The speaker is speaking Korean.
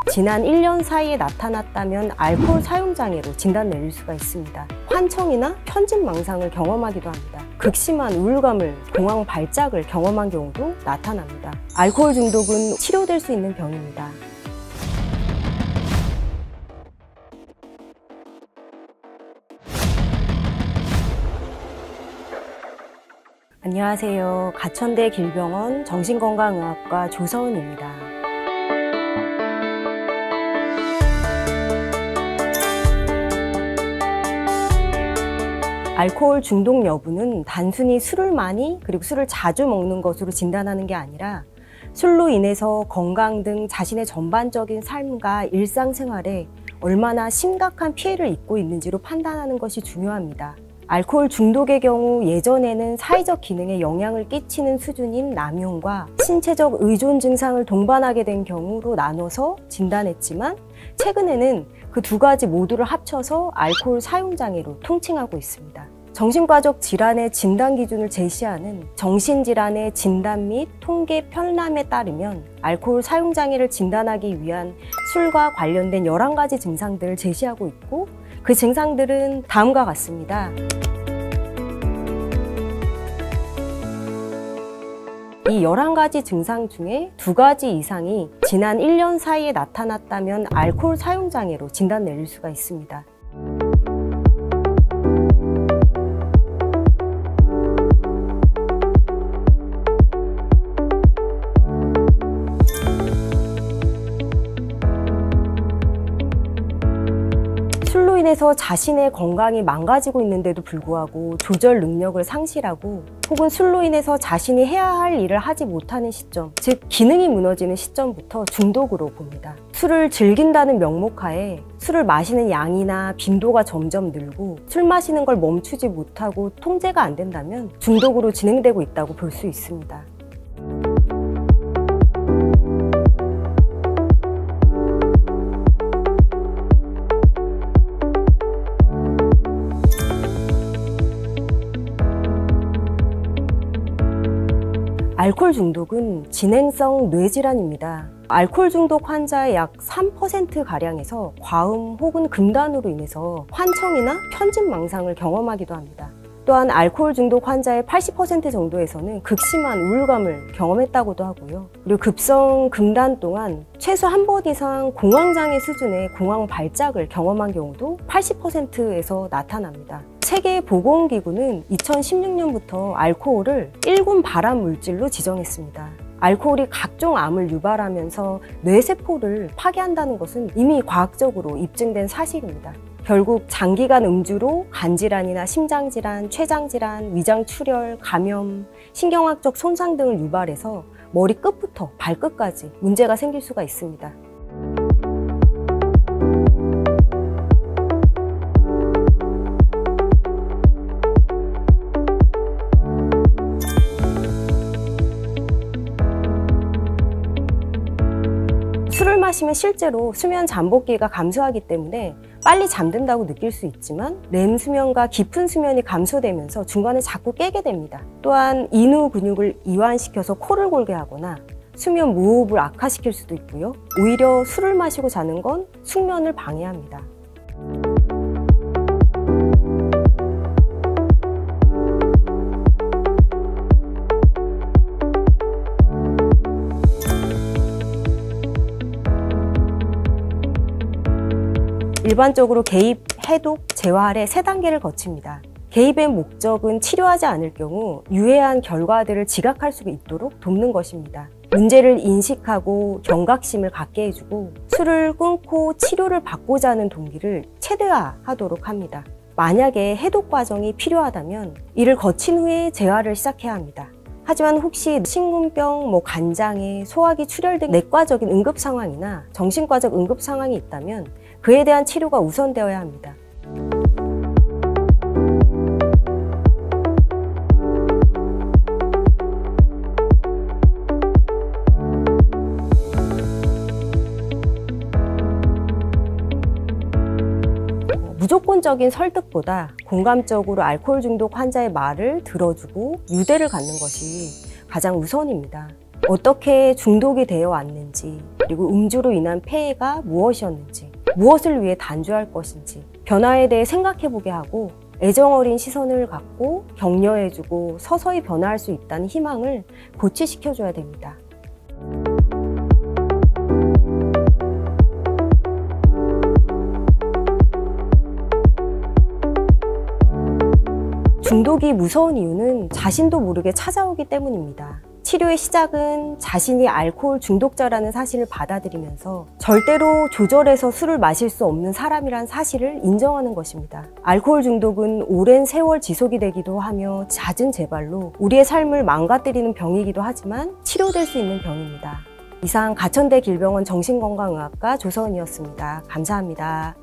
지난 1년 사이에 나타났다면 알코올 사용 장애로 진단 내릴 수가 있습니다. 환청이나 편집 망상을 경험하기도 합니다. 극심한 우울감을, 공황 발작을 경험한 경우도 나타납니다. 알코올 중독은 치료될 수 있는 병입니다. 안녕하세요. 가천대 길병원 정신건강의학과 조서은입니다. 알코올 중독 여부는 단순히 술을 많이 그리고 술을 자주 먹는 것으로 진단하는 게 아니라 술로 인해서 건강 등 자신의 전반적인 삶과 일상생활에 얼마나 심각한 피해를 입고 있는지로 판단하는 것이 중요합니다. 알코올 중독의 경우 예전에는 사회적 기능에 영향을 끼치는 수준인 남용과 신체적 의존 증상을 동반하게 된 경우로 나눠서 진단했지만 최근에는 그 두 가지 모두를 합쳐서 알코올 사용 장애로 통칭하고 있습니다. 정신과적 질환의 진단 기준을 제시하는 정신질환의 진단 및 통계 편람에 따르면 알코올 사용 장애를 진단하기 위한 술과 관련된 11가지 증상들을 제시하고 있고 그 증상들은 다음과 같습니다. 이 11가지 증상 중에 2가지 이상이 지난 1년 사이에 나타났다면 알코올 사용 장애로 진단 내릴 수가 있습니다. 술로 인해서 자신의 건강이 망가지고 있는데도 불구하고 조절 능력을 상실하고 혹은 술로 인해서 자신이 해야 할 일을 하지 못하는 시점, 즉 기능이 무너지는 시점부터 중독으로 봅니다. 술을 즐긴다는 명목하에 술을 마시는 양이나 빈도가 점점 늘고 술 마시는 걸 멈추지 못하고 통제가 안 된다면 중독으로 진행되고 있다고 볼 수 있습니다. 알코올 중독은 진행성 뇌질환입니다. 알코올 중독 환자의 약 3%가량에서 과음 혹은 금단으로 인해서 환청이나 편집 망상을 경험하기도 합니다. 또한 알코올 중독 환자의 80% 정도에서는 극심한 우울감을 경험했다고도 하고요. 그리고 급성 금단 동안 최소 한 번 이상 공황장애 수준의 공황 발작을 경험한 경우도 80%에서 나타납니다. 세계보건기구는 2016년부터 알코올을 1군 발암 물질로 지정했습니다. 알코올이 각종 암을 유발하면서 뇌세포를 파괴한다는 것은 이미 과학적으로 입증된 사실입니다. 결국 장기간 음주로 간질환이나 심장질환, 췌장질환, 위장출혈, 감염, 신경학적 손상 등을 유발해서 머리 끝부터 발끝까지 문제가 생길 수가 있습니다. 술을 마시면 실제로 수면 잠복기가 감소하기 때문에 빨리 잠든다고 느낄 수 있지만 렘 수면과 깊은 수면이 감소되면서 중간에 자꾸 깨게 됩니다. 또한 인후 근육을 이완시켜서 코를 골게 하거나 수면 무호흡을 악화시킬 수도 있고요. 오히려 술을 마시고 자는 건 숙면을 방해합니다. 일반적으로 개입, 해독, 재활의 3단계를 거칩니다. 개입의 목적은 치료하지 않을 경우 유해한 결과들을 지각할 수 있도록 돕는 것입니다. 문제를 인식하고 경각심을 갖게 해주고 술을 끊고 치료를 받고자 하는 동기를 최대화하도록 합니다. 만약에 해독 과정이 필요하다면 이를 거친 후에 재활을 시작해야 합니다. 하지만 혹시 심근병, 간장애, 소화기 출혈 등 내과적인 응급 상황이나 정신과적 응급 상황이 있다면 그에 대한 치료가 우선되어야 합니다. 무조건적인 설득보다 공감적으로 알코올 중독 환자의 말을 들어주고 유대를 갖는 것이 가장 우선입니다. 어떻게 중독이 되어 왔는지, 그리고 음주로 인한 폐해가 무엇이었는지, 무엇을 위해 단주할 것인지 변화에 대해 생각해보게 하고 애정어린 시선을 갖고 격려해주고 서서히 변화할 수 있다는 희망을 고취시켜줘야 됩니다. 중독이 무서운 이유는 자신도 모르게 찾아오기 때문입니다. 치료의 시작은 자신이 알코올 중독자라는 사실을 받아들이면서 절대로 조절해서 술을 마실 수 없는 사람이란 사실을 인정하는 것입니다. 알코올 중독은 오랜 세월 지속이 되기도 하며 잦은 재발로 우리의 삶을 망가뜨리는 병이기도 하지만 치료될 수 있는 병입니다. 이상 가천대 길병원 정신건강의학과 조서은이었습니다. 감사합니다.